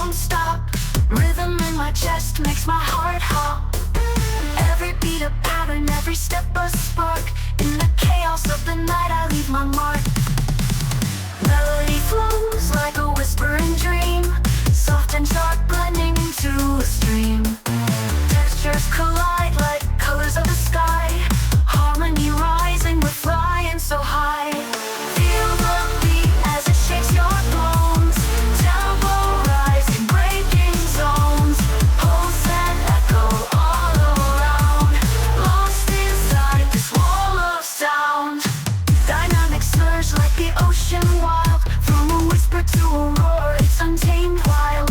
won't stop. Rhythm in my chest makes my heart hop. Every beat a pattern, every step a spark. In the chaos of the night I leave my mark. Melody flows like a whispering dream, soft and sharp blending into a stream. Textures collide like colors of the sky. Harmony rising, we're flying so high. Feel the beat as it shakes your bones. Tempo rising, breaking zones. Pulse and echo all around. Lost inside this wall of sound. Dynamic surge like the ocean wild. From a whisper to a roar, it's untamed wild.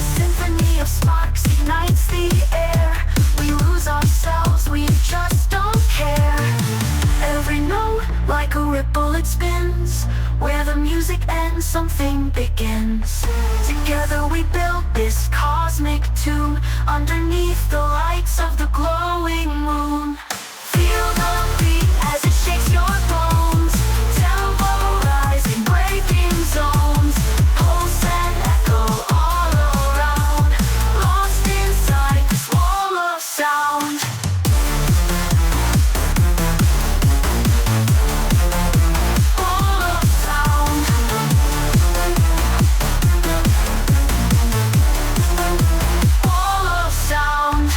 A symphony of sparks ignites the air. We lose ourselves, we just don't care. Every note like a ripple it spins. Where the music ends, something begins. Together we build this cosmic tune, underneath the lights of the glowing moon. Feel the beat as it shakes your bones. Tempo rising, breaking zones. Pulse and echo all around. Lost inside this wall of sound. Wall of sound. Wall of sound.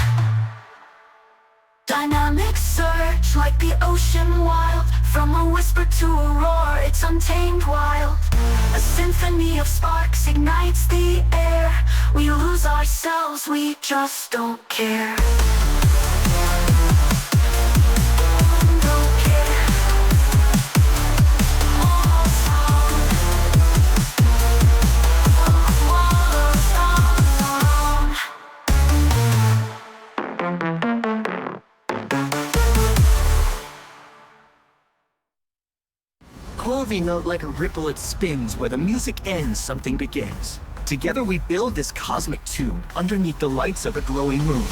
Dynamic surge like the ocean wild. From a whisper to a roar, it's untamed wild. A symphony of sparks ignites the air. We lose ourselves, we just don't care. Don't care. All sound. Wall of sound. Every note like a ripple it spins. Where the music ends, something begins. Together we build this cosmic tune, underneath the lights of a glowing moon.